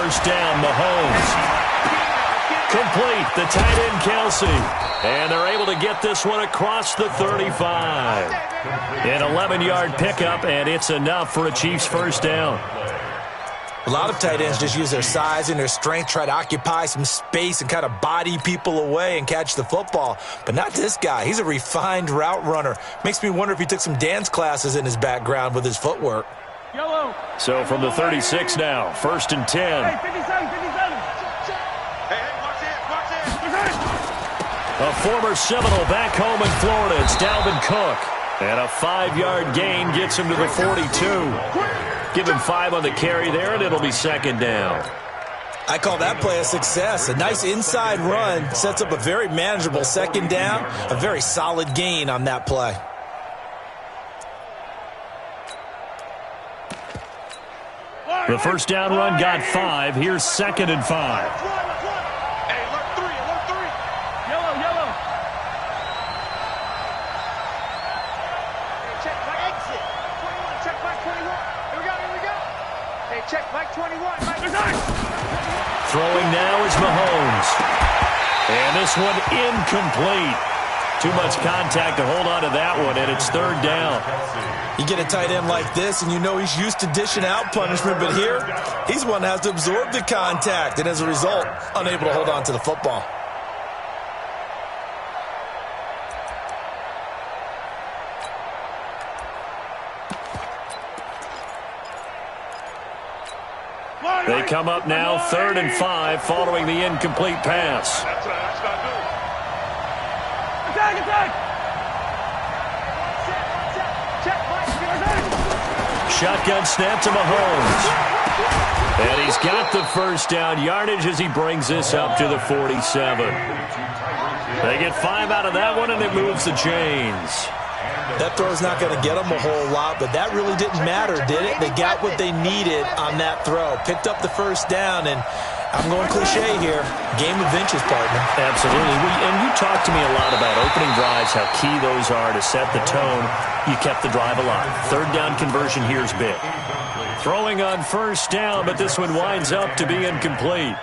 first down, Mahomes. Complete, the tight end, Kelsey. And they're able to get this one across the 35. An 11-yard pickup, and it's enough for a Chiefs first down. A lot of tight ends just use their size and their strength, try to occupy some space and kind of body people away and catch the football. But not this guy. He's a refined route runner. Makes me wonder if he took some dance classes in his background with his footwork. So from the 36 now, 1st and 10. A former Seminole back home in Florida. It's Dalvin Cook. And a 5-yard gain gets him to the 42. Give him 5 on the carry there, and it'll be 2nd down. I call that play a success. A nice inside run sets up a very manageable 2nd down. A very solid gain on that play. The first down run got 5. Here's 2nd and 5. Throwing now is Mahomes. And this one incomplete. Too much contact to hold on to that one, and it's 3rd down. You get a tight end like this, and you know he's used to dishing out punishment, but here, he's one that has to absorb the contact, and as a result, unable to hold on to the football. They come up now 3rd and 5 following the incomplete pass. Shotgun snap to Mahomes. And he's got the first down yardage as he brings this up to the 47. They get 5 out of that one, and it moves the chains. That throw's not going to get them a whole lot, but that really didn't matter, did it? They got what they needed on that throw. Picked up the first down, and I'm going cliche here. Game of inches, partner. Absolutely. And you talked to me a lot about opening drives, how key those are to set the tone. You kept the drive alive. 3rd down conversion here is big. Throwing on first down, but this one winds up to be incomplete.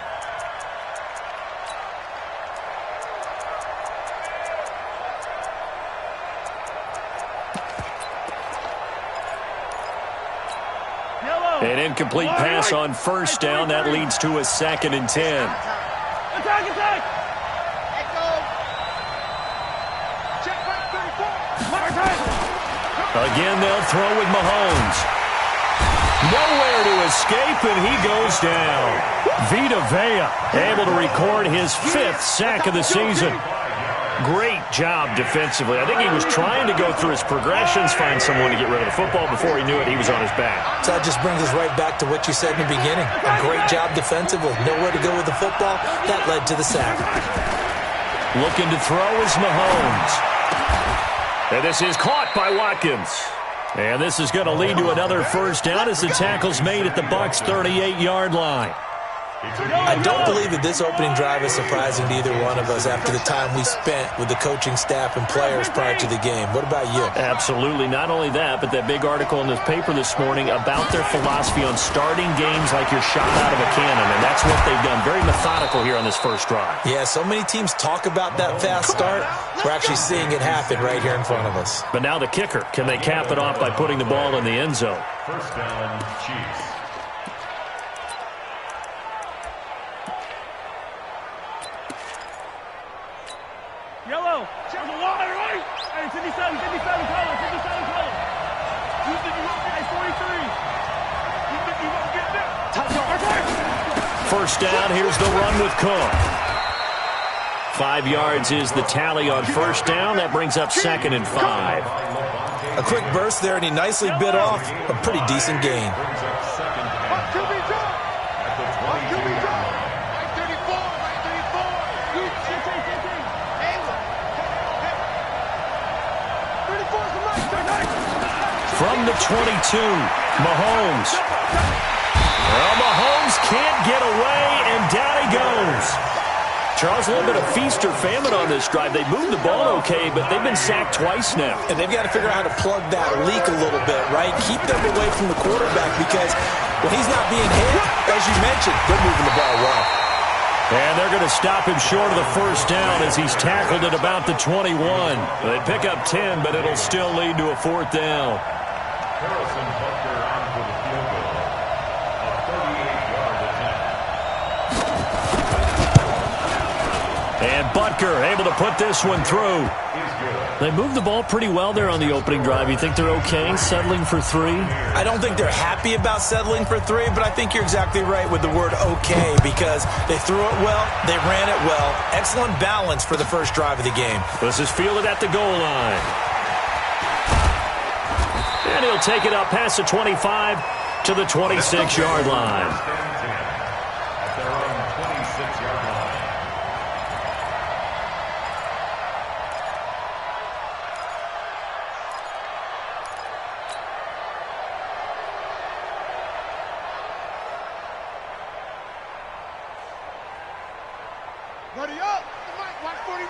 An incomplete pass on first down. That leads to a 2nd and 10. Again, they'll throw with Mahomes. Nowhere to escape, and he goes down. Vita Vea able to record his 5th sack of the season. Great job defensively. I think he was trying to go through his progressions, find someone to get rid of the football. Before he knew it, he was on his back. So that just brings us right back to what you said in the beginning. A great job defensively. Nowhere to go with the football. That led to the sack. Looking to throw is Mahomes. And this is caught by Watkins. And this is going to lead to another first down as the tackle's made at the Bucs' 38-yard line. I don't believe that this opening drive is surprising to either one of us after the time we spent with the coaching staff and players prior to the game. What about you? Absolutely. Not only that, but that big article in the paper this morning about their philosophy on starting games like you're shot out of a cannon, and that's what they've done. Very methodical here on this first drive. Yeah, so many teams talk about that fast start. We're actually seeing it happen right here in front of us. But now the kicker. Can they cap it off by putting the ball in the end zone? First down, Chiefs. Yellow. Check the wall, right? Hey, 57 color, 57 color. You think you won't get 43? You think you won't get that? First down, here's the run with Cook. 5 yards is the tally on first down. That brings up 2nd and 5. A quick burst there, and he nicely bit off a pretty decent gain. From the 22, Mahomes. Well, Mahomes can't get away, and down he goes. Charles, a little bit of feast or famine on this drive. They moved the ball okay, but they've been sacked twice now. And they've got to figure out how to plug that leak a little bit, right? Keep them away from the quarterback because when he's not being hit, as you mentioned, they're moving the ball well. And they're going to stop him short of the first down as he's tackled at about the 21. They pick up 10, but it'll still lead to a fourth down. Harrison Butker on for the field goal. A 38-yard attempt. And Butker able to put this one through. They moved the ball pretty well there on the opening drive. You think they're okay settling for 3? I don't think they're happy about settling for 3, but I think you're exactly right with the word okay because they threw it well, they ran it well. Excellent balance for the first drive of the game. This is fielded at the goal line. And he'll take it up past the 25 to the 26-yard line. At their own 26-yard line. Buddy up. Watch 49.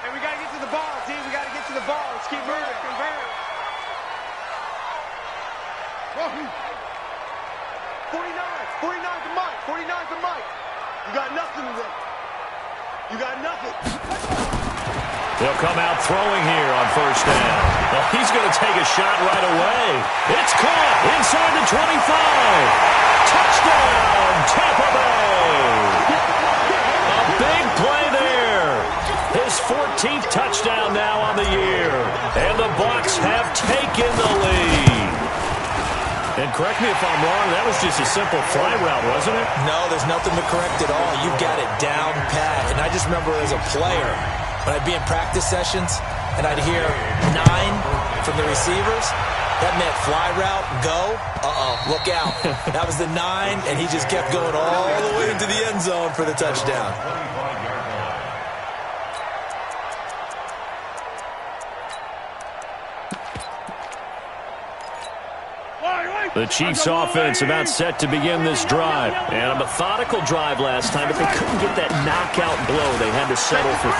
And we got to get to the ball, team. We got to get to the ball. Let's keep moving. Convert. 49 to Mike. 49 to Mike. You got nothing today. You got nothing. They'll come out throwing here on first down. Well, he's going to take a shot right away. It's caught inside the 25. Touchdown, Tampa Bay. A big play there. His 14th touchdown now on the year. And the Bucs have taken the lead. And correct me if I'm wrong, that was just a simple fly route, wasn't it? No, there's nothing to correct at all. You've got it down pat. And I just remember as a player, when I'd be in practice sessions and I'd hear 9 from the receivers, that meant fly route, go, look out. That was the 9, and he just kept going all the way into the end zone for the touchdown. The Chiefs offense about set to begin this drive. And a methodical drive last time, but they couldn't get that knockout blow. They had to settle for 3.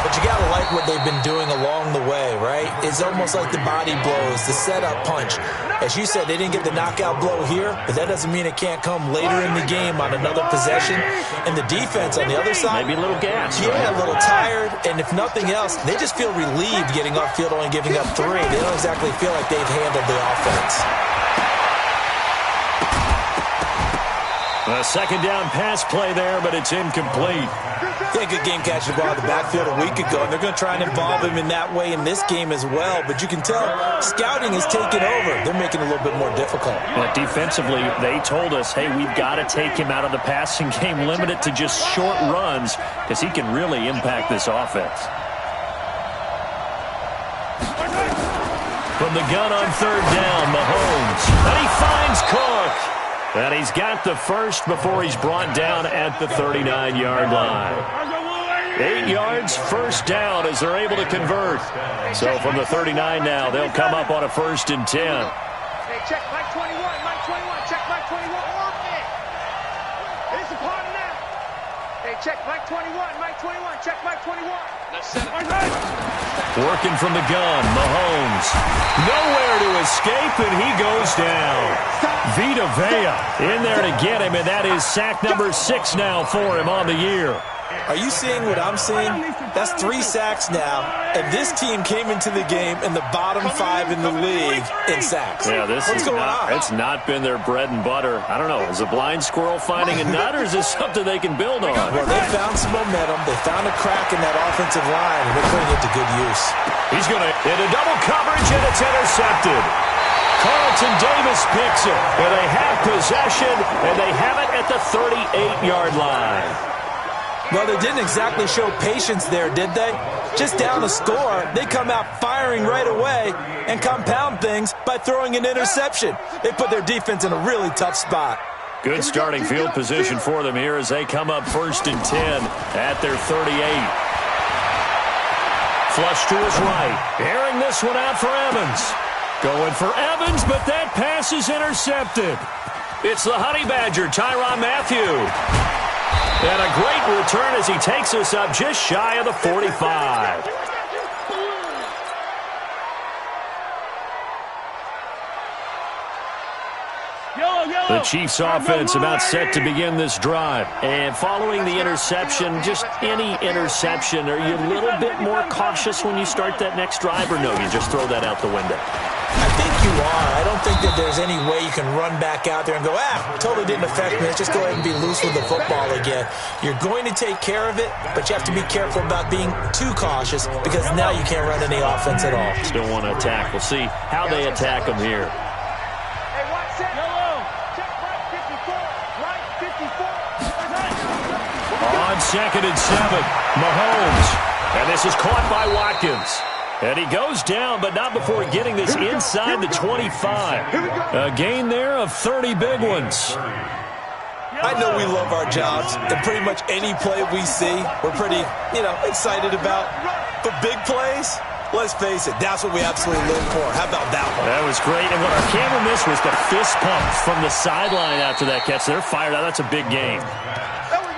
But you got to like what they've been doing along the way, right? It's almost like the body blows, the setup punch. As you said, they didn't get the knockout blow here, but that doesn't mean it can't come later in the game on another possession. And the defense on the other side, maybe a little gas. Yeah, right? A little tired. And if nothing else, they just feel relieved getting off field only giving up 3. They don't exactly feel like they've handled the offense. A second down pass play there, but it's incomplete. They had a good game catching the ball in the backfield a week ago, and they're going to try and involve him in that way in this game as well. But you can tell scouting is taking over. They're making it a little bit more difficult. But defensively, they told us, hey, we've got to take him out of the passing game, limit it to just short runs, because he can really impact this offense. From the gun on third down, Mahomes. And he finds Cook. And he's got the first before he's brought down at the 39-yard line. 8 yards, first down as they're able to convert. So from the 39 now, they'll come up on a 1st and 10. Hey, check Mike 21, Mike 21, check Mike 21. It's a part of that. Hey, check Mike 21, Mike 21, check Mike 21. Working from the gun, Mahomes. Nowhere to escape, and he goes down. Vita Vea in there to get him, and that is sack number 6 now for him on the year. Are you seeing what I'm seeing? That's 3 sacks now, and this team came into the game in the bottom 5 in the league in sacks. Yeah, What's going on? It's not been their bread and butter. I don't know. Is a blind squirrel finding a nut, or is this something they can build on? Well, they found some momentum. They found a crack in that offensive line, and they're putting it to good use. He's going to hit a double coverage, and it's intercepted. Carlton Davis picks it, where they have possession, and they have it at the 38-yard line. Well, they didn't exactly show patience there, did they? Just down the score, they come out firing right away and compound things by throwing an interception. They put their defense in a really tough spot. Good starting field position for them here as they come up 1st and 10 at their 38. Flush to his right. Airing this one out for Evans. Going for Evans, but that pass is intercepted. It's the Honey Badger, Tyrann Mathieu. And a great return as he takes us up just shy of the 45. The Chiefs offense about set to begin this drive. And following the interception, just any interception, are you a little bit more cautious when you start that next drive, or no, you just throw that out the window? I think you are. I don't think that there's any way you can run back out there and go, totally didn't affect me. Let's just go ahead and be loose with the football again. You're going to take care of it, but you have to be careful about being too cautious because now you can't run any offense at all. Still want to attack. We'll see how they attack them here. On 2nd and 7, Mahomes. And this is caught by Watkins. And he goes down, but not before getting this inside the 25. A gain there of 30 big ones. I know we love our jobs, and pretty much any play we see, we're pretty, excited about. But big plays, let's face it, that's what we absolutely live for. How about that one? That was great. And what our camera missed was the fist pump from the sideline after that catch. They're fired out. That's a big gain.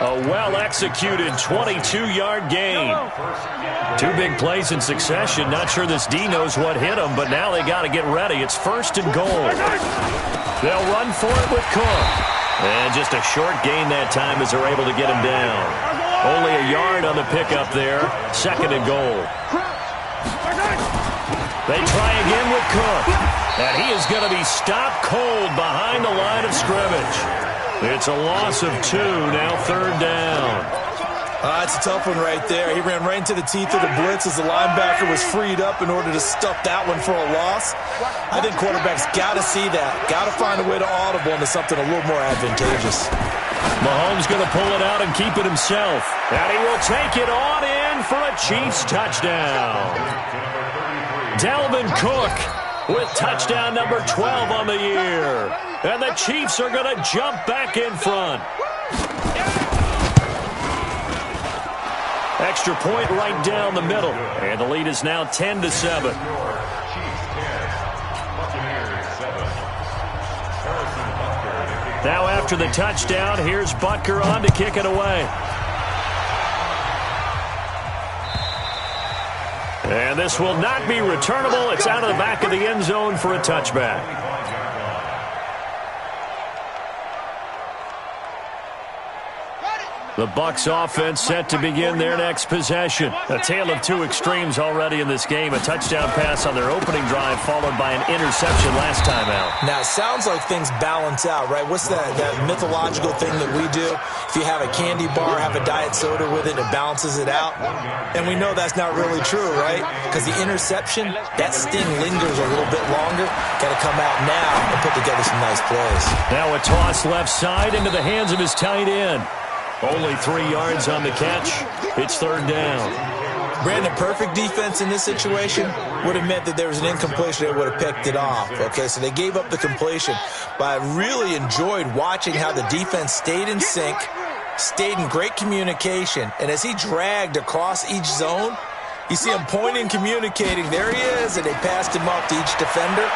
A well-executed 22-yard gain. Two big plays in succession. Not sure this D knows what hit him, but now they got to get ready. It's 1st and goal. They'll run for it with Cook. And just a short gain that time as they're able to get him down. Only a yard on the pickup there. 2nd and goal. They try again with Cook. And he is going to be stopped cold behind the line of scrimmage. It's a loss of 2, now 3rd down. That's a tough one right there. He ran right into the teeth of the blitz as the linebacker was freed up in order to stuff that one for a loss. I think quarterbacks got to see that. Got to find a way to audible into something a little more advantageous. Mahomes going to pull it out and keep it himself. And he will take it on in for a Chiefs touchdown. Dalvin Cook with touchdown number 12 on the year. And the Chiefs are going to jump back in front. Extra point right down the middle. And the lead is now 10-7. Chiefs 10, Buccaneers 7. Now after the touchdown, here's Butker on to kick it away. And this will not be returnable. It's out of the back of the end zone for a touchback. The Bucs offense set to begin their next possession. A tale of two extremes already in this game. A touchdown pass on their opening drive followed by an interception last time out. Now, it sounds like things balance out, right? What's that mythological thing that we do? If you have a candy bar, have a diet soda with it, it balances it out. And we know that's not really true, right? Because the interception, that sting lingers a little bit longer. Got to come out now and put together some nice plays. Now a toss left side into the hands of his tight end. Only 3 yards on the catch. It's 3rd down. Brandon, perfect defense in this situation would have meant that there was an incompletion that would have picked it off. Okay, so they gave up the completion. But I really enjoyed watching how the defense stayed in sync, stayed in great communication. And as he dragged across each zone, you see him pointing, communicating. There he is, and they passed him off to each defender.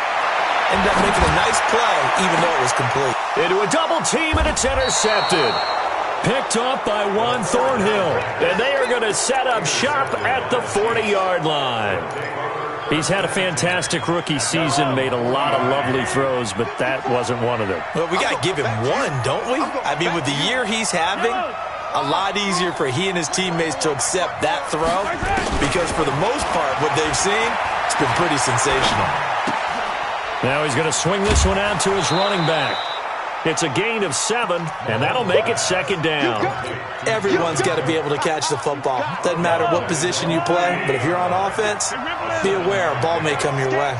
Ended up making a nice play, even though it was complete. Into a double team, and it's intercepted. Picked up by Juan Thornhill. And they are going to set up shop at the 40-yard line. He's had a fantastic rookie season, made a lot of lovely throws, but that wasn't one of them. Well, we got to give him one, don't we? I mean, with the year he's having, a lot easier for he and his teammates to accept that throw because for the most part, what they've seen, it's been pretty sensational. Now he's going to swing this one out to his running back. It's a gain of 7, and that'll make it 2nd down. Everyone's got to be able to catch the football. Doesn't matter what position you play, but if you're on offense, be aware a ball may come your way.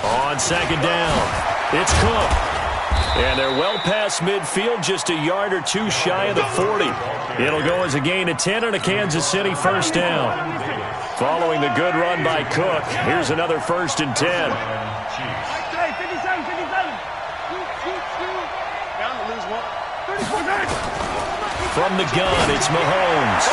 On 2nd down, it's Cook. And they're well past midfield, just a yard or two shy of the 40. It'll go as a gain of 10 and a Kansas City 1st down. Following the good run by Cook, here's another 1st and 10. From the gun, it's Mahomes.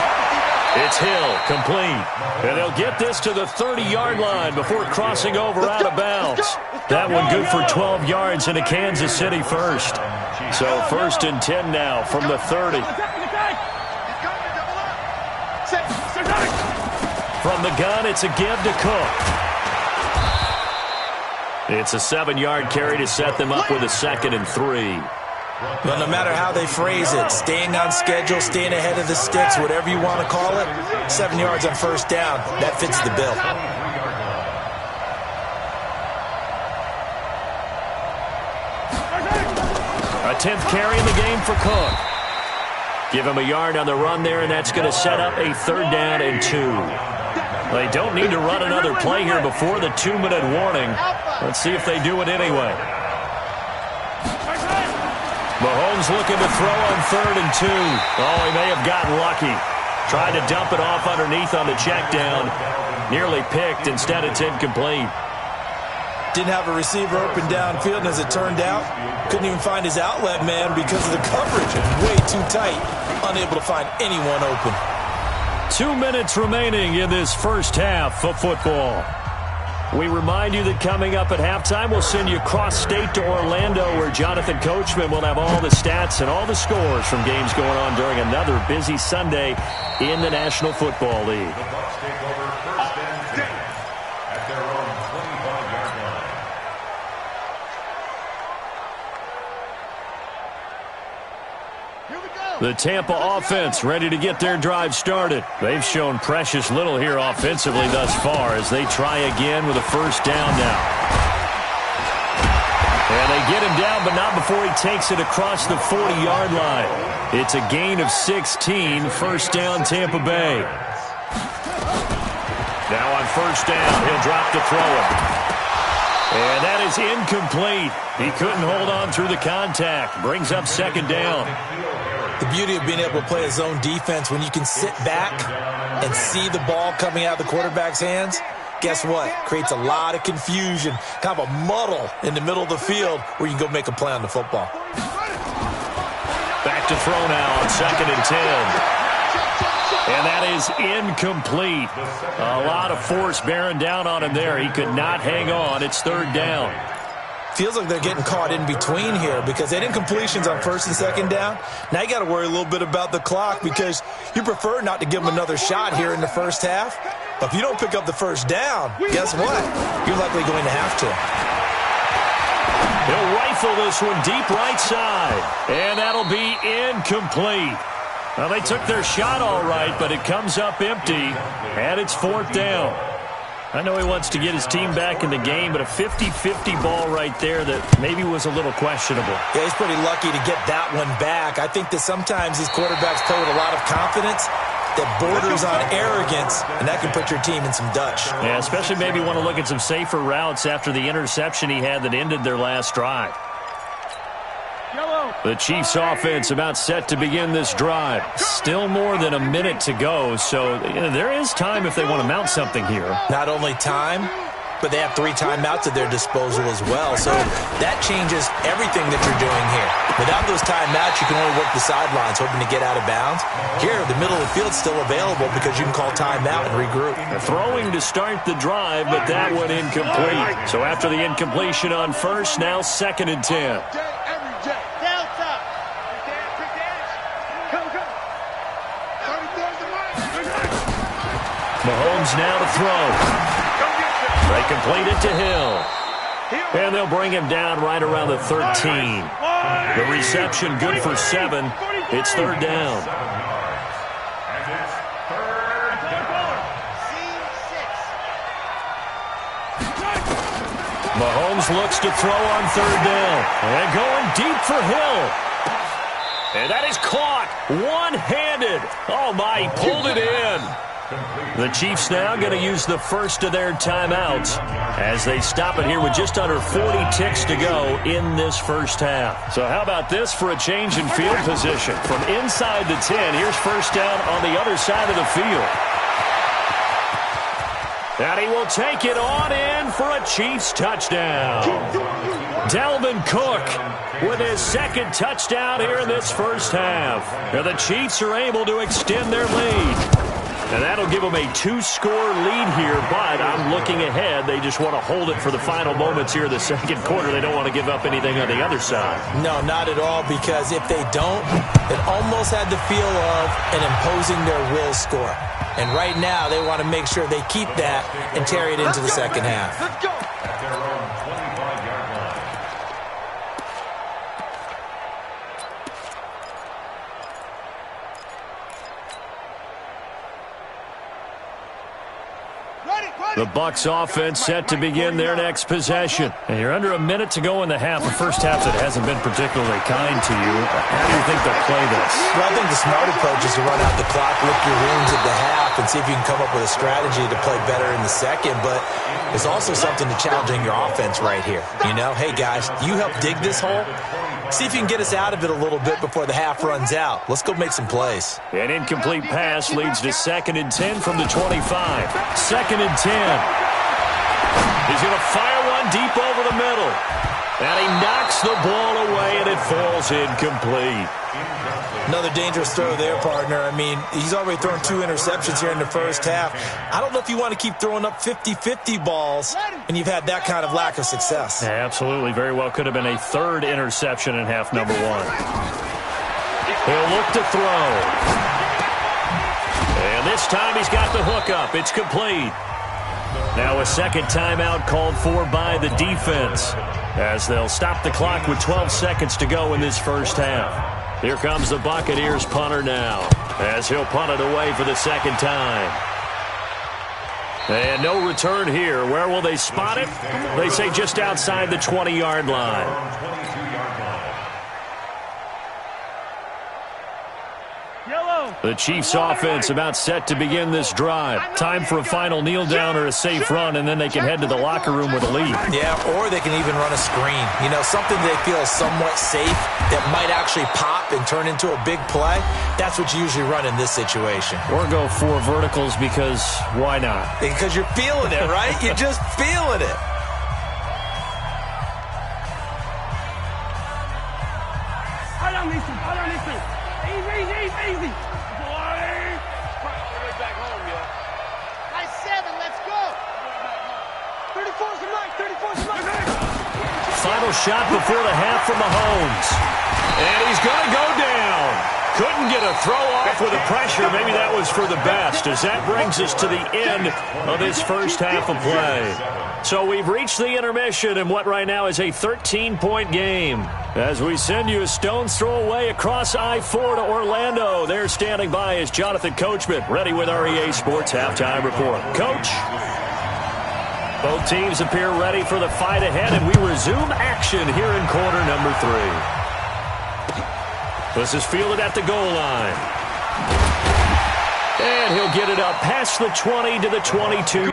It's Hill, complete. And they'll get this to the 30-yard line before crossing over out of bounds. That one good for 12 yards into Kansas City first. So 1st and 10 now from the 30. From the gun, it's a give to Cook. It's a 7-yard carry to set them up with a 2nd and 3. Well, no matter how they phrase it, staying on schedule, staying ahead of the sticks, whatever you want to call it, 7 yards on 1st down, that fits the bill. A 10th carry in the game for Cook. Give him a yard on the run there, and that's going to set up a 3rd down and 2. They don't need to run another play here before the 2-minute warning. Let's see if they do it anyway. Mahomes looking to throw on 3rd and 2. Oh, he may have gotten lucky. Tried to dump it off underneath on the check down. Nearly picked. Instead, it's incomplete. Didn't have a receiver open downfield, and as it turned out, couldn't even find his outlet man because of the coverage. Way too tight. Unable to find anyone open. 2 minutes remaining in this first half of football. We remind you that coming up at halftime, we'll send you cross-state to Orlando, where Jonathan Coachman will have all the stats and all the scores from games going on during another busy Sunday in the National Football League. The Bucs take over 1st and 10 at their own 25-yard line. The Tampa offense ready to get their drive started. They've shown precious little here offensively thus far as they try again with a 1st down now. And they get him down, but not before he takes it across the 40-yard line. It's a gain of 16, 1st down Tampa Bay. Now on 1st down, he'll drop to throw it. And that is incomplete. He couldn't hold on through the contact. Brings up 2nd down. The beauty of being able to play a zone defense when you can sit back and see the ball coming out of the quarterback's hands, guess what? Creates a lot of confusion, kind of a muddle in the middle of the field where you can go make a play on the football. Back to throw now on 2nd and 10. And that is incomplete. A lot of force bearing down on him there. He could not hang on. It's 3rd down. Feels like they're getting caught in between here because they didn't completions on 1st and 2nd down. Now you got to worry a little bit about the clock because you prefer not to give them another shot here in the 1st half. But if you don't pick up the 1st down, guess what? You're likely going to have to. He'll rifle this one deep right side. And that'll be incomplete. Well, they took their shot all right, but it comes up empty. And it's 4th down. I know he wants to get his team back in the game, but a 50-50 ball right there that maybe was a little questionable. Yeah, he's pretty lucky to get that one back. I think that sometimes these quarterbacks play with a lot of confidence that borders on arrogance, and that can put your team in some Dutch. Yeah, especially maybe want to look at some safer routes after the interception he had that ended their last drive. The Chiefs offense about set to begin this drive. Still more than a minute to go, so there is time if they want to mount something here. Not only time, but they have 3 timeouts at their disposal as well, so that changes everything that you're doing here. Without those timeouts, you can only work the sidelines, hoping to get out of bounds. Here, the middle of the field's still available because you can call timeout and regroup. Throwing to start the drive, but that one incomplete. So after the incompletion on 1st, now 2nd and 10. Mahomes now to throw. They complete it to Hill. And they'll bring him down right around the 13. The reception good for 7. It's 3rd down. Mahomes looks to throw on 3rd down. And going deep for Hill. And that is caught one-handed. Oh, my, he pulled it in. The Chiefs now going to use the first of their timeouts as they stop it here with just under 40 ticks to go in this first half. So how about this for a change in field position? From inside the 10, here's 1st down on the other side of the field. And he will take it on in for a Chiefs touchdown. Dalvin Cook with his 2nd touchdown here in this first half. And the Chiefs are able to extend their lead. And that'll give them a 2-score lead here, but I'm looking ahead. They just want to hold it for the final moments here in the second quarter. They don't want to give up anything on the other side. No, not at all, because if they don't, it almost had the feel of an imposing their will score. And right now, they want to make sure they keep that and carry it into the second half. At their own 25-yard line. The Bucs offense set to begin their next possession. And you're under a minute to go in the half. The first half that hasn't been particularly kind to you. How do you think they'll play this? Well, I think the smart approach is to run out the clock, lick your wounds at the half, and see if you can come up with a strategy to play better in the second. But there's also something to challenging your offense right here. You know, hey, guys, you help dig this hole. See if you can get us out of it a little bit before the half runs out. Let's go make some plays. An incomplete pass leads to 2nd and 10 from the 25. 2nd and 10. He's going to fire one deep over the middle. And he knocks the ball away, and it falls incomplete. Another dangerous throw there, partner. I mean, he's already thrown 2 interceptions here in the first half. I don't know if you want to keep throwing up 50-50 balls when you've had that kind of lack of success. Yeah, absolutely. Very well could have been a 3rd interception in half number 1. He'll look to throw. And this time he's got the hook up. It's complete. Now a second timeout called for by the defense, as they'll stop the clock with 12 seconds to go in this first half. Here comes the Buccaneers punter now, as he'll punt it away for the second time. And no return here. Where will they spot it? They say just outside the 20-yard line. The Chiefs offense about set to begin this drive. Time for a final kneel down or a safe run, and then they can head to the locker room with a lead. Yeah, or they can even run a screen. You know, something they feel is somewhat safe that might actually pop and turn into a big play. That's what you usually run in this situation. Or go 4 verticals, because why not? Because you're feeling it, right? You're just feeling it. Easy. Final shot before the half from Mahomes. And he's going to go down. Couldn't get a throw off with the pressure. Maybe that was for the best, as that brings us to the end of this first half of play. So we've reached the intermission in what right now is a 13-point game. As we send you a stone's throw away across I-4 to Orlando. There standing by is Jonathan Coachman, ready with our EA Sports Halftime Report. Coach? Both teams appear ready for the fight ahead, and we resume action here in quarter number 3. This is fielded at the goal line. And he'll get it up past the 20 to the 22.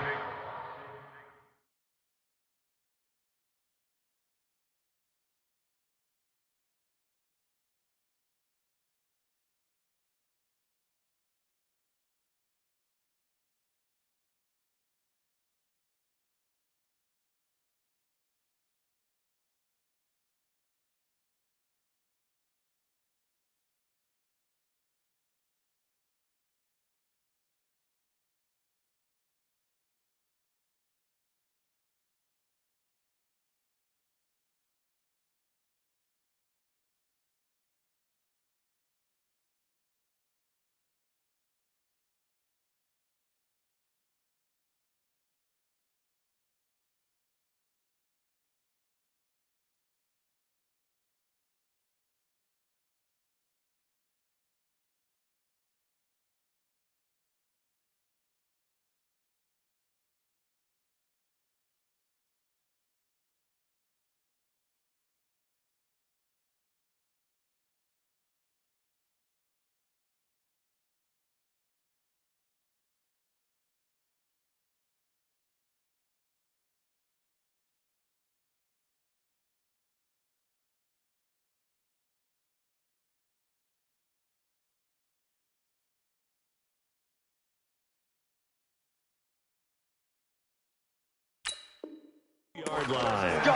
Yard line. Go.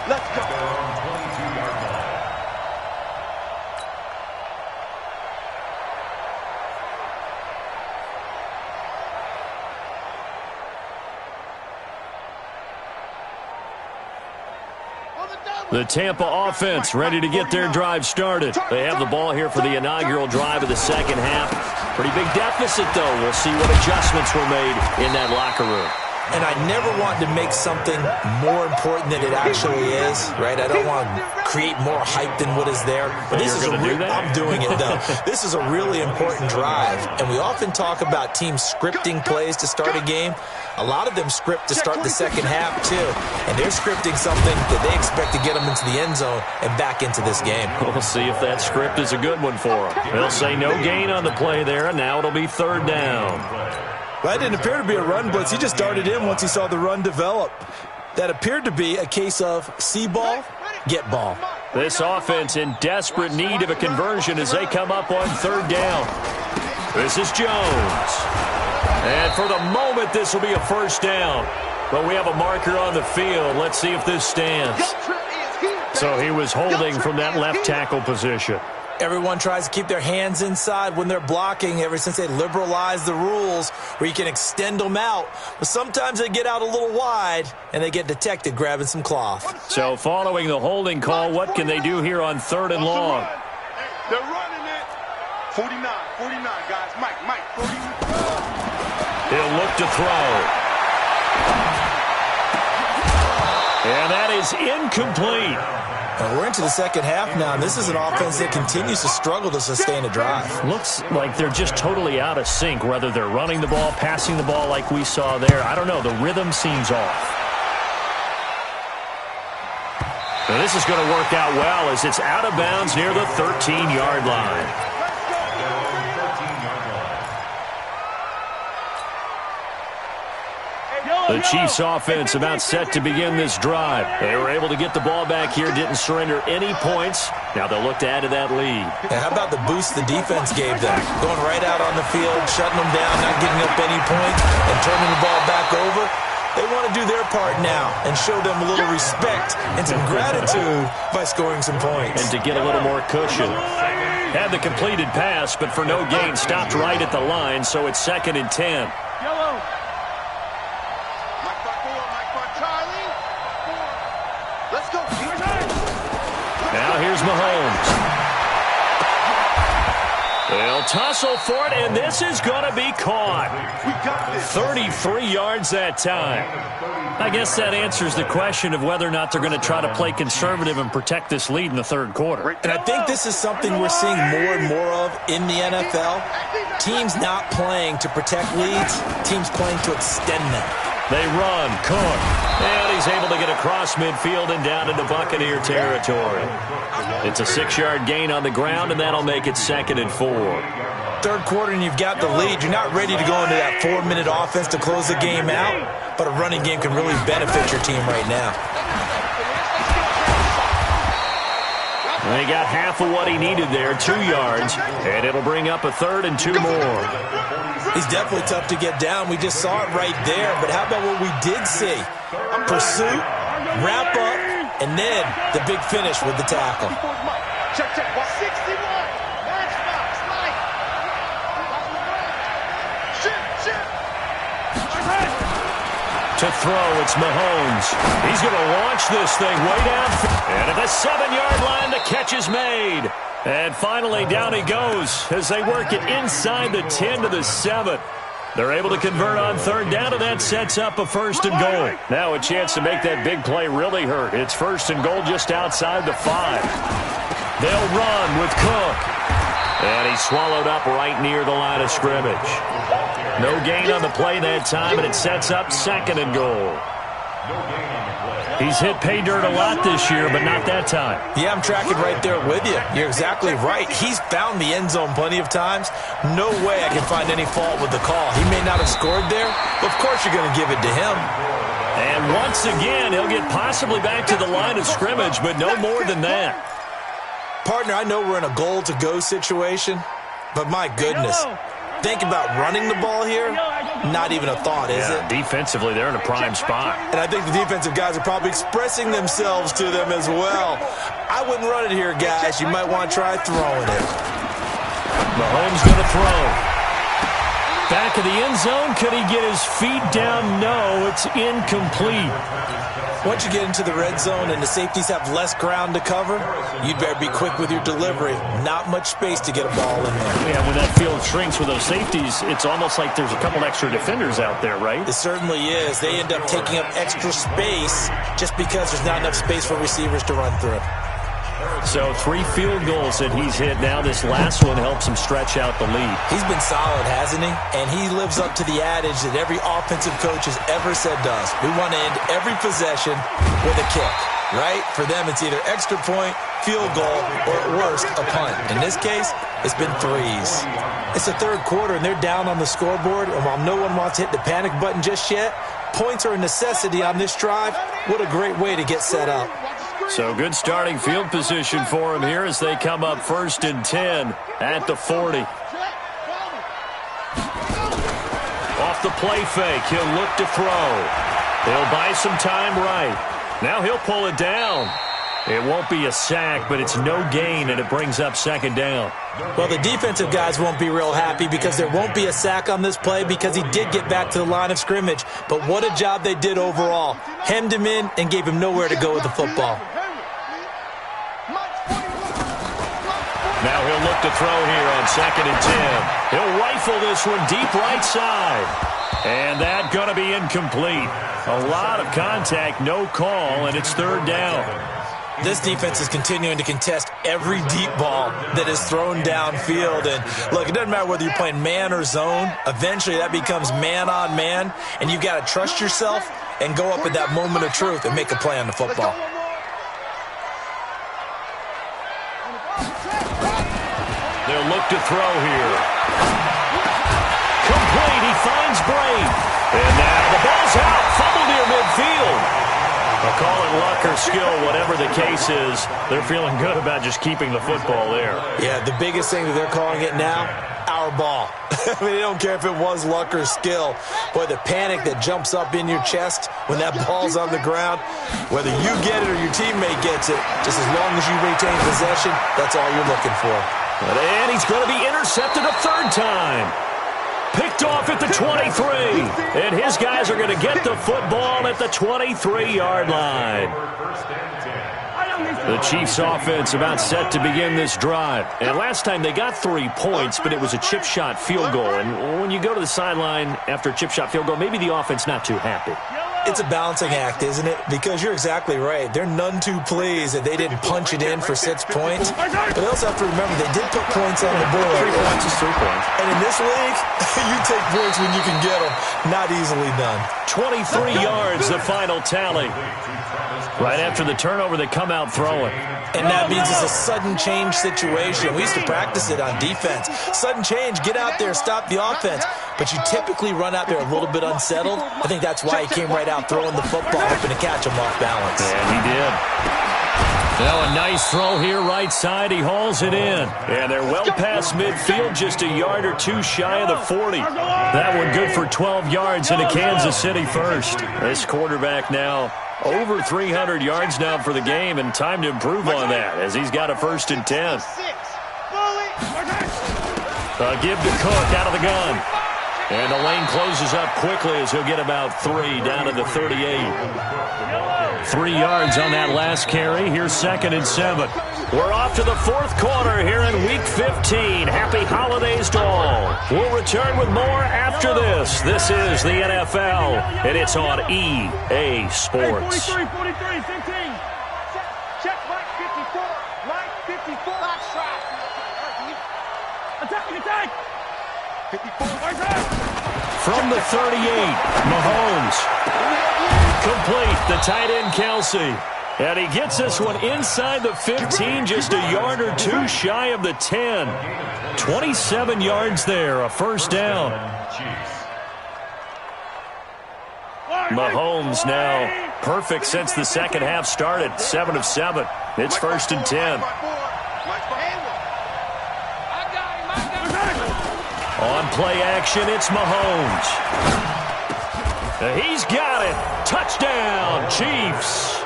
Let's go. Their own 22-yard line. The Tampa offense ready to get their drive started. They have the ball here for the inaugural drive of the second half. Pretty big deficit, though. We'll see what adjustments were made in that locker room. And I never want to make something more important than it actually is, right? I don't want to create more hype than what is there. But this is I'm doing it, though. This is a really important drive. And we often talk about teams scripting plays to start a game. A lot of them script to start the second half, too. And they're scripting something that they expect to get them into the end zone and back into this game. We'll see if that script is a good one for them. They'll say no gain on the play there, and now it'll be third down. Well, that didn't appear to be a run blitz. He just darted in once he saw the run develop. That appeared to be a case of see ball, get ball. This offense in desperate need of a conversion as they come up on third down. This is Jones. And for the moment, this will be a first down. But we have a marker on the field. Let's see if this stands. So he was holding from that left tackle position. Everyone tries to keep their hands inside when they're blocking ever since they liberalized the rules where you can extend them out. But sometimes they get out a little wide and they get detected grabbing some cloth. So following the holding call, what can they do here on third and long? They're running it. 49, guys. Mike, 49. He'll look to throw. And that is incomplete. We're into the second half now, and this is an offense that continues to struggle to sustain a drive. Looks like they're just totally out of sync, whether they're running the ball, passing the ball like we saw there. I don't know. The rhythm seems off. Now this is going to work out well as it's out of bounds near the 13-yard line. The Chiefs offense about set to begin this drive. They were able to get the ball back here, didn't surrender any points. Now they'll look to add to that lead. And how about the boost the defense gave them? Going right out on the field, shutting them down, not giving up any points, and turning the ball back over. They want to do their part now and show them a little respect and some gratitude by scoring some points. And to get a little more cushion. Had the completed pass, but for no gain, stopped right at the line, so it's 2nd and 10. Now here's Mahomes. They'll tussle for it, and this is going to be caught. 33 yards that time. I guess that answers the question of whether or not they're going to try to play conservative and protect this lead in the third quarter. And I think this is something we're seeing more and more of in the NFL. Teams not playing to protect leads, teams playing to extend them. They run, Cook, and he's able to get across midfield and down into Buccaneer territory. It's a 6-yard gain on the ground, and that'll make it 2nd and 4. Third quarter, and you've got the lead. You're not ready to go into that 4-minute offense to close the game out, but a running game can really benefit your team right now. They got half of what he needed there, 2 yards, and it'll bring up a 3rd and 2 more. He's definitely tough to get down. We just saw it right there. But how about what we did see? Pursuit, wrap up, and then the big finish with the tackle. Check. 61. Matchbox. To throw, it's Mahomes. He's going to launch this thing way down. And at the 7-yard line, the catch is made. And finally, down he goes as they work it inside the 10 to the 7. They're able to convert on third down, and that sets up a 1st and goal. Now a chance to make that big play really hurt. It's 1st and goal just outside the 5. They'll run with Cook. And he's swallowed up right near the line of scrimmage. No gain on the play that time, and it sets up 2nd and goal. He's hit pay dirt a lot this year, but not that time. Yeah, I'm tracking right there with you. You're exactly right. He's found the end zone plenty of times. No way I can find any fault with the call. He may not have scored there, but of course you're going to give it to him. And once again, he'll get possibly back to the line of scrimmage, but no more than that. Partner, I know we're in a goal-to-go situation, but my goodness. Think about running the ball here. Not even a thought, is it? Defensively, they're in a prime spot. And I think the defensive guys are probably expressing themselves to them as well. I wouldn't run it here, guys. You might want to try throwing it. Mahomes going to throw. Back of the end zone. Could he get his feet down? No, it's incomplete. Once you get into the red zone and the safeties have less ground to cover, you'd better be quick with your delivery. Not much space to get a ball in there. Yeah, when that field shrinks with those safeties, it's almost like there's a couple extra defenders out there, right? It certainly is. They end up taking up extra space just because there's not enough space for receivers to run through. So 3 field goals that he's hit now. This last one helps him stretch out the lead. He's been solid, hasn't he? And he lives up to the adage that every offensive coach has ever said to us. We want to end every possession with a kick, right? For them, it's either extra point, field goal, or at worst, a punt. In this case, it's been 3s. It's the third quarter, and they're down on the scoreboard. And while no one wants to hit the panic button just yet, points are a necessity on this drive. What a great way to get set up. So good starting field position for him here as they come up 1st and 10 at the 40. Off the play fake, he'll look to throw. He'll buy some time right. Now he'll pull it down. It won't be a sack, but it's no gain, and it brings up 2nd down. Well, the defensive guys won't be real happy because there won't be a sack on this play because he did get back to the line of scrimmage. But what a job they did overall. Hemmed him in and gave him nowhere to go with the football. Now he'll look to throw here on 2nd and 10. He'll rifle this one deep right side. And that's going to be incomplete. A lot of contact, no call, and it's 3rd down. This defense is continuing to contest every deep ball that is thrown downfield. And look, it doesn't matter whether you're playing man or zone. Eventually that becomes man on man, and you've got to trust yourself and go up at that moment of truth and make a play on the football. They'll look to throw here. Complete. He finds Bray. And now the ball's out. Fumble near midfield. They'll call it luck or skill, whatever the case is. They're feeling good about just keeping the football there. Yeah, the biggest thing that they're calling it now, our ball. I mean, they don't care if it was luck or skill. Boy, the panic that jumps up in your chest when that ball's on the ground, whether you get it or your teammate gets it, just as long as you retain possession, that's all you're looking for. And he's going to be intercepted a 3rd time. Picked off at the 23. And his guys are going to get the football at the 23-yard line. The Chiefs offense about set to begin this drive. And last time they got 3 points, but it was a chip shot field goal. And when you go to the sideline after a chip shot field goal, maybe the offense not too happy. It's a balancing act, isn't it? Because you're exactly right. They're none too pleased that they didn't punch it in for 6 points. But they also have to remember they did put points on the board. 3 points is 3 points. And in this league, you take points when you can get them. Not easily done. 23 yards, the final tally. Right after the turnover, they come out throwing. And that means it's a sudden change situation. We used to practice it on defense. Sudden change, get out there, stop the offense. But you typically run out there a little bit unsettled. I think that's why he came right out throwing the football, hoping to catch him off balance. And he did. Now a nice throw here right side. He hauls it in. And they're well past midfield, just a yard or 2 shy of the 40. That one good for 12 yards into Kansas City first. This quarterback now over 300 yards now for the game, and time to improve on that as he's got a 1st and 10. Give to Cook out of the gun. And the lane closes up quickly as he'll get about 3 down to the 38. 3 yards on that last carry. Here's 2nd and 7. We're off to the 4th quarter here in Week 15. Happy holidays to all. We'll return with more after this. This is the NFL, and it's on EA Sports. 43, 43, 15. Check right 54. Right 54. Attack. 54. From the 38, Mahomes. Complete, the tight end Kelsey. And he gets this one inside the 15, just a yard or 2 shy of the 10. 27 yards there, a 1st down. Mahomes now perfect since the 2nd half started, 7 of 7. It's 1st and 10. On play action, it's Mahomes. He's got it. Touchdown, Chiefs.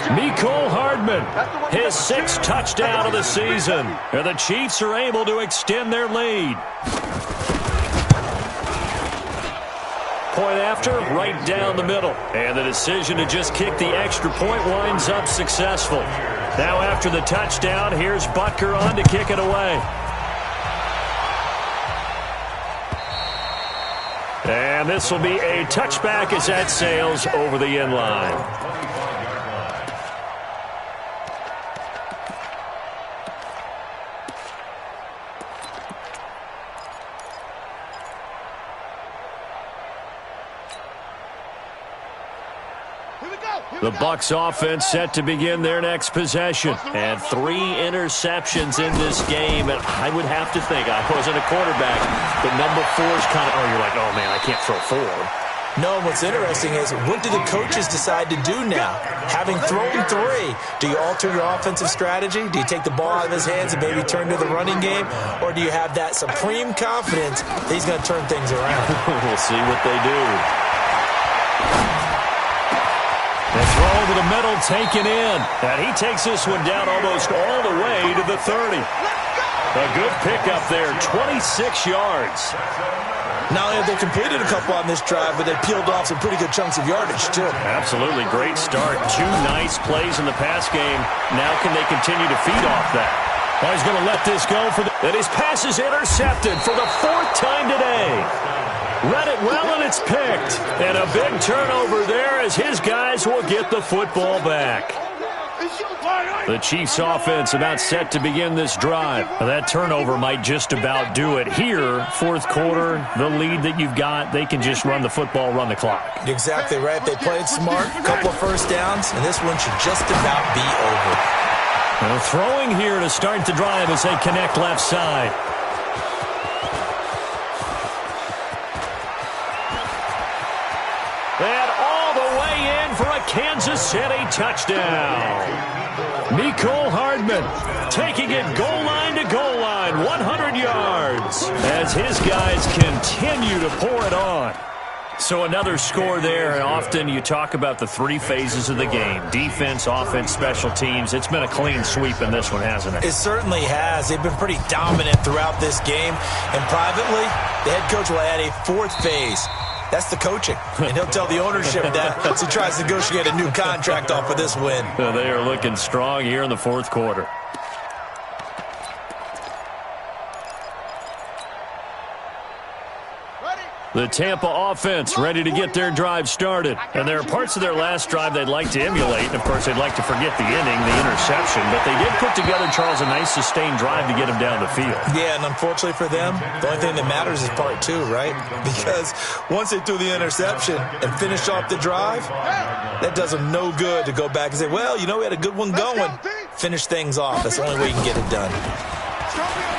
Mecole Hardman, his 6th touchdown of the season. And the Chiefs are able to extend their lead. point after, right down the middle. And the decision to just kick the extra point winds up successful. Now after the touchdown, here's Butker on to kick it away. And this will be a touchback as that sails over the end line. The Bucs offense set to begin their next possession. And 3 interceptions in this game. And I would have to think, I wasn't a quarterback, but number 4 is kind of, you're like, oh, man, I can't throw 4. No, what's interesting is, what do the coaches decide to do now? Having thrown 3, do you alter your offensive strategy? Do you take the ball out of his hands and maybe turn to the running game? Or do you have that supreme confidence that he's going to turn things around? We'll see what they do. The throw to the middle, taken in. And he takes this one down almost all the way to the 30. A good pickup there, 26 yards. Not only have they completed a couple on this drive, but they peeled off some pretty good chunks of yardage, too. Absolutely, great start. 2 nice plays in the pass game. Now can they continue to feed off that? Well, he's going to let this go and his pass is intercepted for the 4th time today. Read it well, and it's picked. And a big turnover there as his guys will get the football back. The Chiefs' offense about set to begin this drive. That turnover might just about do it. Here, 4th quarter, the lead that you've got, they can just run the football, run the clock. Exactly right. They played smart, a couple of first downs, and this one should just about be over. Well, throwing here to start the drive as they connect left side. And all the way in for a Kansas City touchdown. Mecole Hardman taking it goal line to goal line, 100 yards, as his guys continue to pour it on. So another score there, and often you talk about the 3 phases of the game, defense, offense, special teams. It's been a clean sweep in this one, hasn't it? It certainly has. They've been pretty dominant throughout this game, and privately, the head coach will add a 4th phase. That's the coaching, and he'll tell the ownership that as he tries to negotiate a new contract off of this win. They are looking strong here in the 4th quarter. The Tampa offense ready to get their drive started. And there are parts of their last drive they'd like to emulate. And, of course, they'd like to forget the inning, the interception. But they did put together, Charles, a nice sustained drive to get him down the field. Yeah, and unfortunately for them, the only thing that matters is part 2, right? Because once they threw the interception and finished off the drive, that does them no good to go back and say, well, you know, we had a good one going. Finish things off. That's the only way you can get it done.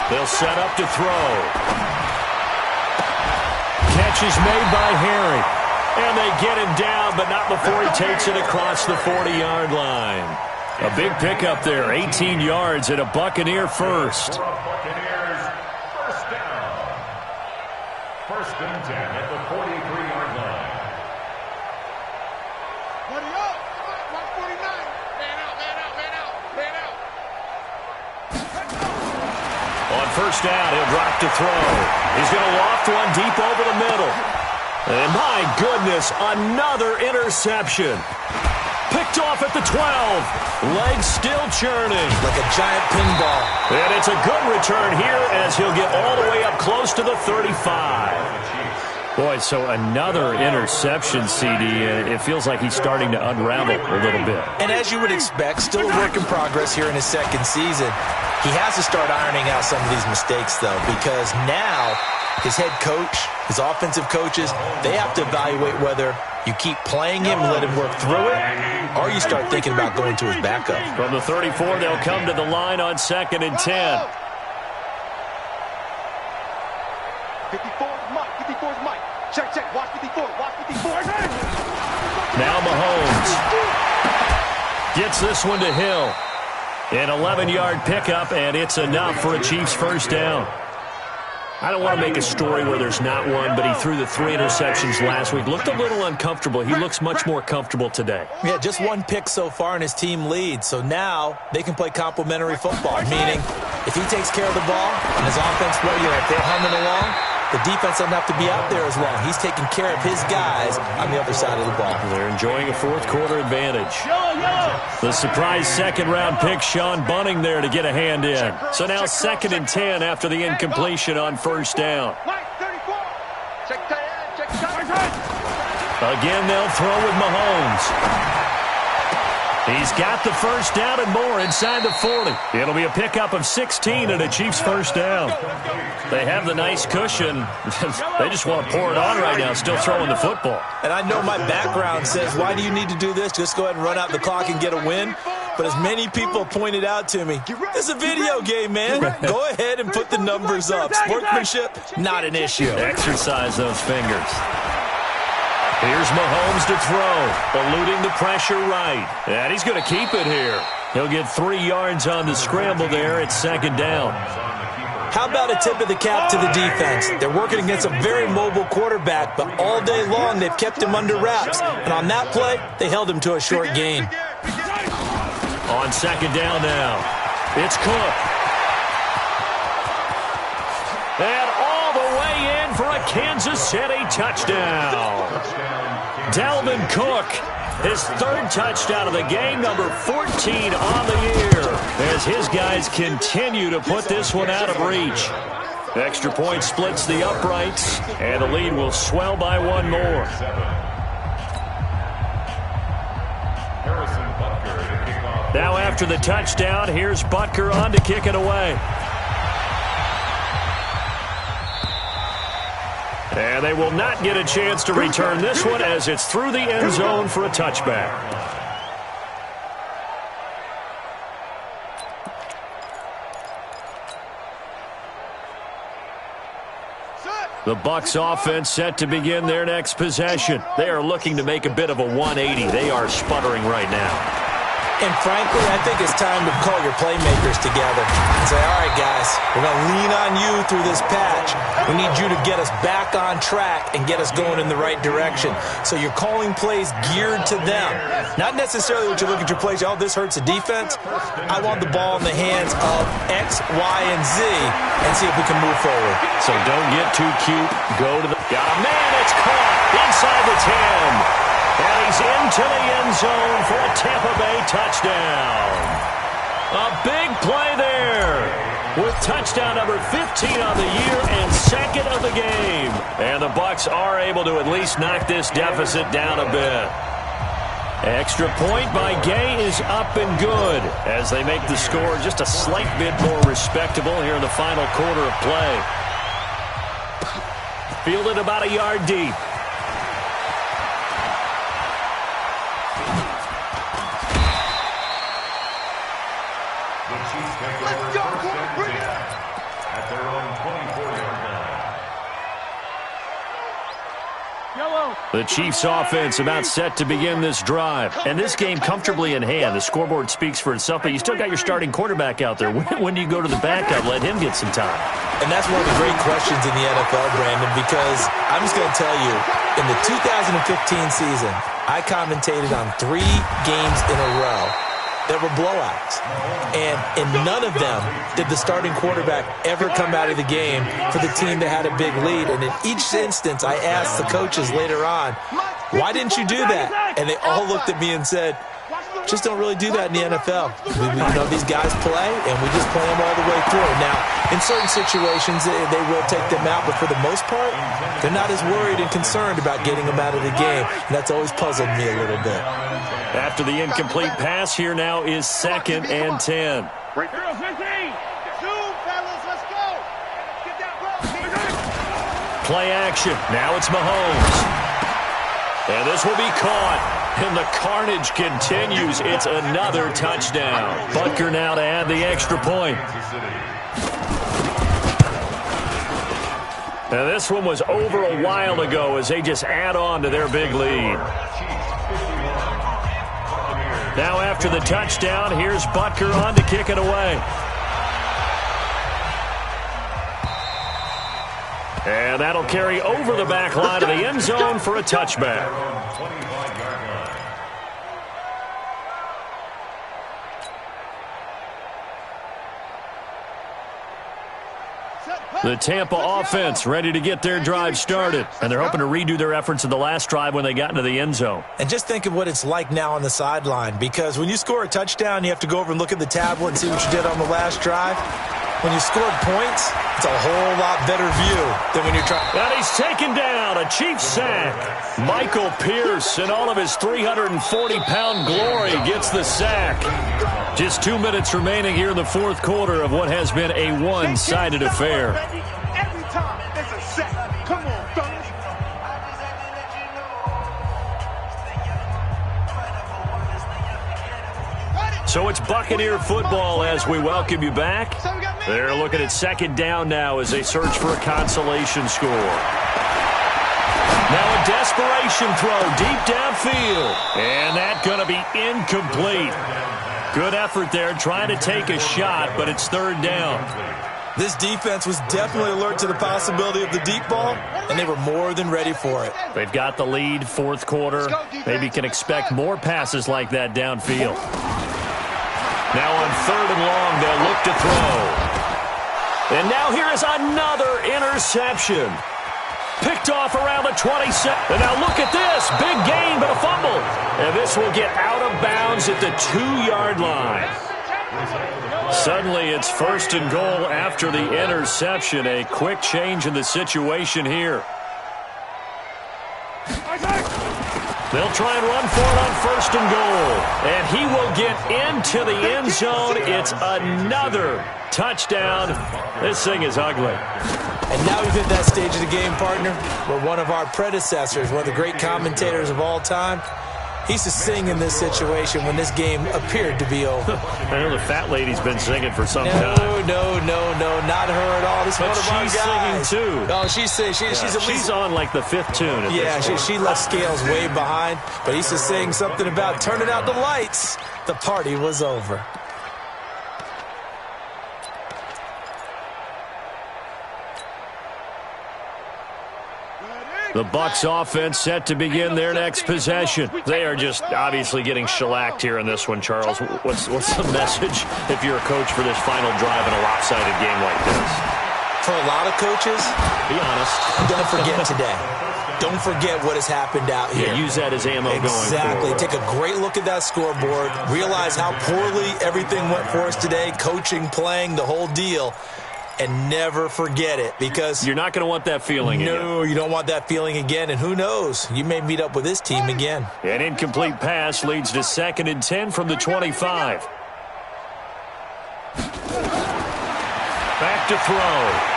They'll set up to throw. Catch is made by Harry. And they get him down, but not before he takes it across the 40-yard line. A big pickup there, 18 yards and a Buccaneer first. Buccaneers, first down. 1st and 10 at the 43-yard line. Buddy up. 149. Man out, man out, man out, man out. On 1st down, he'll drop to throw. He's going to loft one deep over the middle. And my goodness, another interception. Picked off at the 12. Legs still churning. Like a giant pinball. And it's a good return here as he'll get all the way up close to the 35. Boy, so another interception, CD. It feels like he's starting to unravel a little bit. And as you would expect, still a work in progress here in his 2nd season. He has to start ironing out some of these mistakes, though, because now his head coach, his offensive coaches, they have to evaluate whether you keep playing him and let him work through it, or you start thinking about going to his backup. From the 34, they'll come to the line on 2nd and 10. 54's Mike. 54's Mike. Check, check. Watch 54. Watch 54. Now Mahomes gets this one to Hill. An 11-yard pickup, and it's enough for a Chiefs first down. I don't want to make a story where there's not one, but he threw the 3 interceptions last week. Looked a little uncomfortable. He looks much more comfortable today. Yeah, just 1 pick so far in his team lead. So now they can play complementary football, meaning if he takes care of the ball and his offense, well, they're humming along, the defense doesn't have to be out there as long. He's taking care of his guys on the other side of the ball. They're enjoying a fourth-quarter advantage. The surprise second-round pick, Sean Bunning, there to get a hand in. So now 2nd and 10 after the incompletion on first down. Again, they'll throw with Mahomes. He's got the first down and more inside the 40. It'll be a pickup of 16 and a Chiefs first down. They have the nice cushion. They just want to pour it on right now, still throwing the football. And I know my background says, why do you need to do this? Just go ahead and run out the clock and get a win. But as many people pointed out to me, it's a video game, man. Go ahead and put the numbers up. Sportsmanship, not an issue. Exercise those fingers. Here's Mahomes to throw, eluding the pressure right. And he's going to keep it here. He'll get 3 yards on the scramble there at 2nd down. How about a tip of the cap to the defense? They're working against a very mobile quarterback, but all day long they've kept him under wraps. And on that play, they held him to a short gain. On 2nd down now, it's Cook. And all the way in for a Kansas City touchdown. Dalvin Cook, his 3rd touchdown of the game, number 14 on the year, as his guys continue to put this one out of reach. Extra point splits the uprights, and the lead will swell by 1 more. Now after the touchdown, here's Butker on to kick it away. And they will not get a chance to return this one as it's through the end zone for a touchback. The Bucs offense set to begin their next possession. They are looking to make a bit of a 180. They are sputtering right now. And frankly, I think it's time to call your playmakers together and say, all right, guys, we're going to lean on you through this patch. We need you to get us back on track and get us going in the right direction. So you're calling plays geared to them. Not necessarily what you look at your plays, oh, this hurts the defense. I want the ball in the hands of X, Y, and Z and see if we can move forward. So don't get too cute. Go to the... Got a man. It's caught inside the 10. And he's into the end zone for a Tampa Bay touchdown. A big play there with touchdown number 15 on the year and 2nd of the game. And the Bucs are able to at least knock this deficit down a bit. Extra point by Gay is up and good as they make the score just a slight bit more respectable here in the final quarter of play. Fielded about a yard deep. The Chiefs offense about set to begin this drive. And this game comfortably in hand. The scoreboard speaks for itself, but you still got your starting quarterback out there. When do you go to the backup? Let him get some time. And that's one of the great questions in the NFL, Brandon, because I'm just going to tell you, in the 2015 season, I commentated on 3 games in a row that were blowouts. And in none of them did the starting quarterback ever come out of the game for the team that had a big lead. And in each instance, I asked the coaches later on, why didn't you do that? And they all looked at me and said, just don't really do that in the NFL. You know, these guys play, and we just play them all the way through. Now, in certain situations, they will take them out, but for the most part, they're not as worried and concerned about getting them out of the game. And that's always puzzled me a little bit. After the incomplete pass, here now is 2nd and 10. Play action. Now it's Mahomes. And this will be caught. And the carnage continues. It's another touchdown. Butker now to add the extra point. And this one was over a while ago as they just add on to their big lead. Now after the touchdown, here's Butker on to kick it away. And that'll carry over the back line of the end zone for a touchback. The Tampa offense ready to get their drive started, and they're hoping to redo their efforts in the last drive when they got into the end zone. And just think of what it's like now on the sideline, because when you score a touchdown, you have to go over and look at the tablet and see what you did on the last drive. When you scored points, it's a whole lot better view than when you're trying. And he's taken down, a Chiefs sack. Michael Pierce, in all of his 340-pound glory, gets the sack. Just 2 minutes remaining here in the fourth quarter of what has been a one-sided affair. Every time it's a sack. Come on, fellas. So it's Buccaneer football as we welcome you back. They're looking at second down now as they search for a consolation score. Now a desperation throw deep downfield. And that's going to be incomplete. Good effort there trying to take a shot, but it's third down. This defense was definitely alert to the possibility of the deep ball, and they were more than ready for it. They've got the lead, fourth quarter. Maybe can expect more passes like that downfield. Now on third and long, they'll look to throw. And now here is another interception. Picked off around the 27. And now look at this. Big gain, but a fumble. And this will get out of bounds at the 2-yard line. Suddenly, it's first and goal after the interception. A quick change in the situation here. They'll try and run for it on first and goal. And he will get into the end zone. It's another touchdown. This thing is ugly. And now we've hit that stage of the game, partner, where one of our predecessors, one of the great commentators of all time, he used to sing in this situation when this game appeared to be over. I know the fat lady's been singing for some time. No, not her at all. This is one of our she's guys. singing too. Oh, she's at least... She's on like the fifth tune. She left Scales way behind, but he used to sing something about turning out the lights. The party was over. The Bucs offense set to begin their next possession. They are just obviously getting shellacked here in this one, Charles. What's the message if you're a coach for this final drive in a lopsided game like this? For a lot of coaches, be honest, don't forget today. Don't forget what has happened out here. Yeah, use that as ammo going forward. Exactly. Take a great look at that scoreboard. Realize how poorly everything went for us today. Coaching, playing, the whole deal. And never forget it, because you're not going to want that feeling again. No, you don't want that feeling again. And who knows? You may meet up with this team again. An incomplete pass leads to 2nd and 10 from the 25. Back to throw.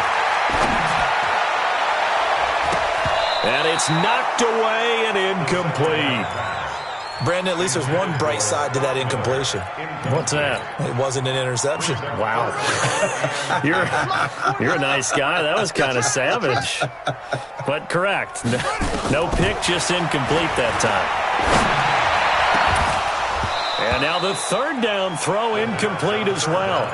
And it's knocked away and incomplete. Brandon, at least there's one bright side to that incompletion. What's that? It wasn't an interception. Wow. You're a nice guy. That was kind of savage. But correct. No pick, just incomplete that time. And now the third down throw incomplete as well.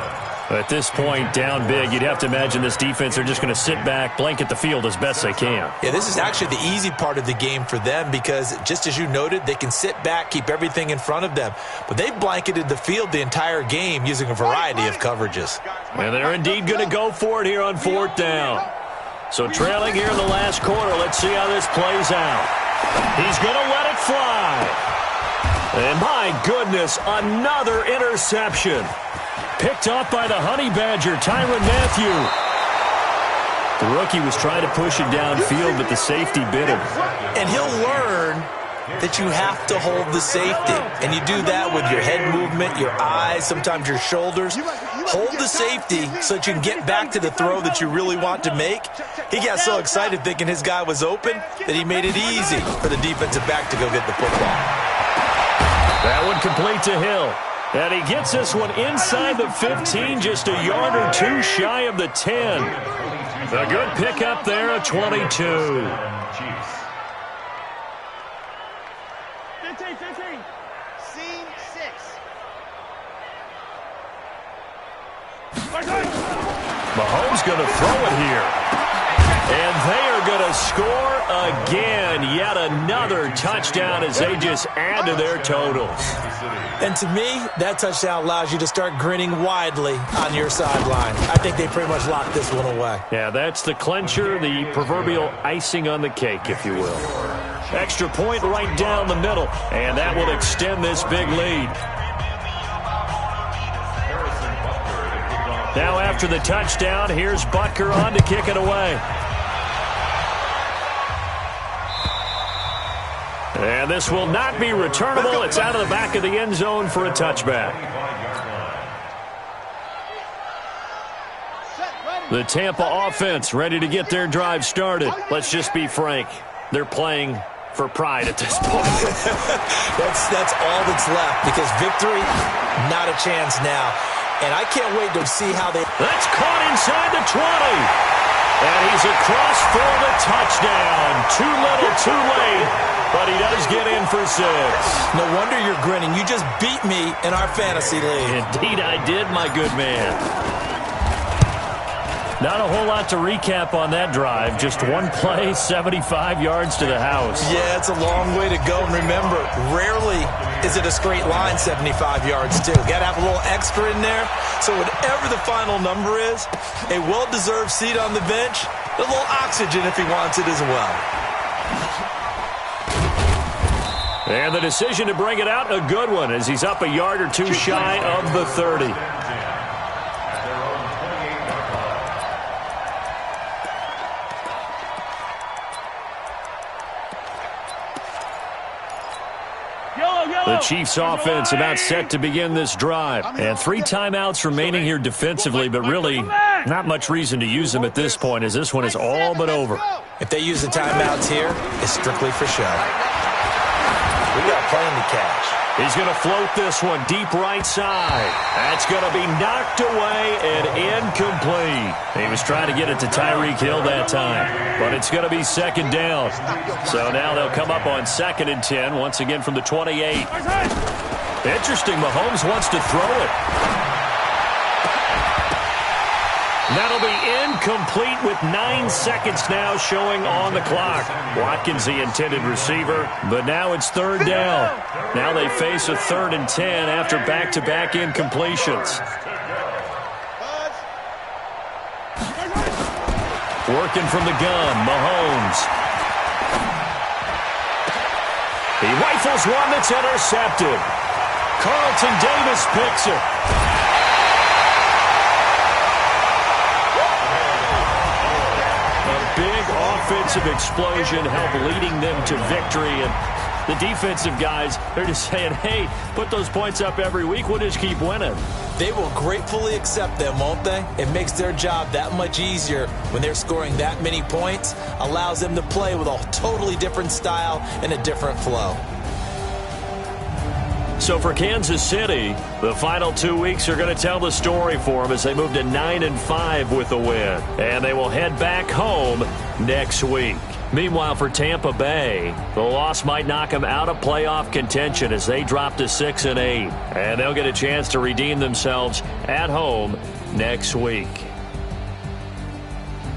At this point, down big, you'd have to imagine this defense, they're just going to sit back, blanket the field as best they can. Yeah, this is actually the easy part of the game for them because, just as you noted, they can sit back, keep everything in front of them. But they've blanketed the field the entire game using a variety of coverages. And they're indeed going to go for it here on fourth down. So trailing here in the last quarter, let's see how this plays out. He's going to let it fly. And my goodness, another interception. Picked off by the Honey Badger, Tyrann Mathieu. The rookie was trying to push it downfield, but the safety bit him. And he'll learn that you have to hold the safety. And you do that with your head movement, your eyes, sometimes your shoulders. Hold the safety so that you can get back to the throw that you really want to make. He got so excited thinking his guy was open that he made it easy for the defensive back to go get the football. That one complete to Hill. And he gets this one inside the 15, just a yard or two shy of the 10. A good pickup there at 22. 15. Seam 6. Mahomes going to throw it here. And they are going to score again. Yet another touchdown as they just add to their totals. And to me, that touchdown allows you to start grinning widely on your sideline. I think they pretty much locked this one away. Yeah, that's the clincher, the proverbial icing on the cake, if you will. Extra point right down the middle, and that will extend this big lead. Now after the touchdown, here's Butker on to kick it away. And this will not be returnable. It's out of the back of the end zone for a touchback. The Tampa offense ready to get their drive started. Let's just be frank. They're playing for pride at this point. That's all that's left, because victory, not a chance now. And I can't wait to see how they... That's caught inside the 20. And he's across for the touchdown. Too little, too late. But he does get in for 6. No wonder you're grinning. You just beat me in our fantasy league. Indeed I did, my good man. Not a whole lot to recap on that drive. Just one play, 75 yards to the house. Yeah, it's a long way to go. And remember, rarely is it a straight line 75 yards, too. Got to have a little extra in there. So whatever the final number is, a well-deserved seat on the bench, a little oxygen if he wants it as well. And the decision to bring it out, a good one, as he's up a yard or two shy of the 30. The Chiefs offense about set to begin this drive. And 3 timeouts remaining here defensively, but really not much reason to use them at this point, as this one is all but over. If they use the timeouts here, it's strictly for show. We got playing to catch. He's going to float this one deep right side. That's going to be knocked away and incomplete. He was trying to get it to Tyreek Hill that time, but it's going to be second down. So now they'll come up on 2nd and 10, once again from the 28. Interesting, Mahomes wants to throw it. That'll be incomplete with 9 seconds now showing on the clock. Watkins, the intended receiver, but now it's 3rd down. Now they face a 3rd and 10 after back-to-back incompletions. Working from the gun, Mahomes. He rifles one that's intercepted. Carlton Davis picks it. Offensive explosion help leading them to victory, and the defensive guys, they're just saying, hey, put those points up every week, we'll just keep winning. They will gratefully accept them, won't they? It makes their job that much easier when they're scoring that many points, allows them to play with a totally different style and a different flow. So for Kansas City, the final 2 weeks are going to tell the story for them as they move to 9-5 with a win. And they will head back home next week. Meanwhile, for Tampa Bay, the loss might knock them out of playoff contention as they drop to 6-8. And they'll get a chance to redeem themselves at home next week.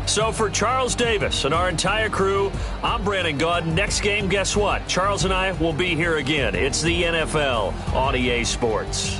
So for Charles Davis and our entire crew, I'm Brandon Gaudin. Next game, guess what? Charles and I will be here again. It's the NFL on EA Sports.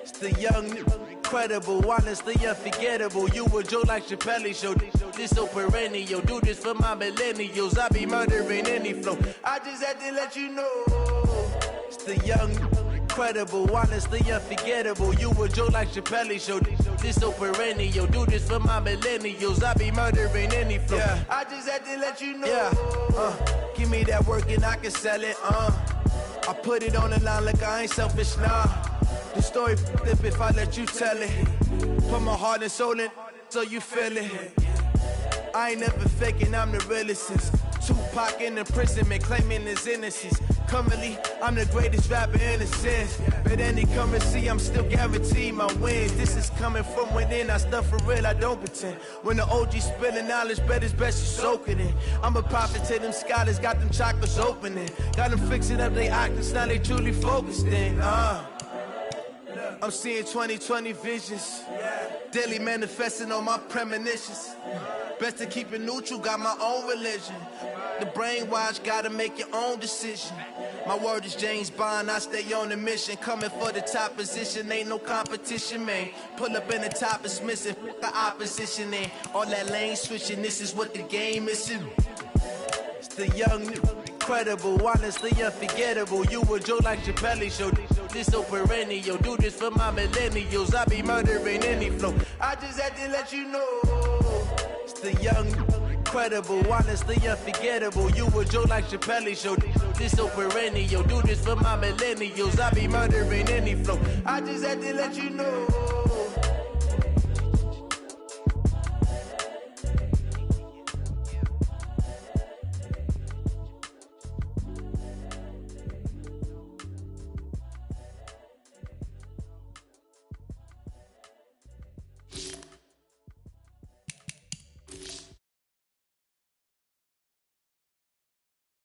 It's the young, incredible, honestly unforgettable. You a Joe like Chappelle show. This so perennial. Do this for my millennials. I be murdering any flow. I just had to let you know. It's the young, incredible, honestly unforgettable. You a Joe like Chappelle show. This so perennial. Do this for my millennials. I be murdering any flow. Yeah. I just had to let you know. Yeah. Give me that work and I can sell it. I put it on the line like I ain't selfish, nah. The story flip if I let you tell it. Put my heart and soul in so you feel it. I ain't never faking, I'm the realest. Tupac in imprisonment, claiming his innocence. Currently, I'm the greatest rapper in a sense. But any currency, I'm still guaranteed my wins. This is coming from within, I stuff for real, I don't pretend. When the OG spilling knowledge, bet it's best you soak it in. I'm a prophet to them scholars, got them chakras opening. Got them fixing up they octaves, now they truly focused in. I'm seeing 2020 visions. Daily manifesting on my premonitions. Best to keep it neutral, got my own religion. The brainwash, gotta make your own decision. My word is James Bond, I stay on the mission. Coming for the top position, ain't no competition, man. Pull up in the top, it's missing, the opposition ain't. All that lane switching, this is what the game is. It's the young, incredible, honestly unforgettable. You a Joe like Chappelle show. This so perennial. Do this for my millennials. I be murdering any flow. I just had to let you know. It's the young, incredible, honestly unforgettable. You a Joe like Chappelle show. This so perennial. Do this for my millennials. I be murdering any flow. I just had to let you know.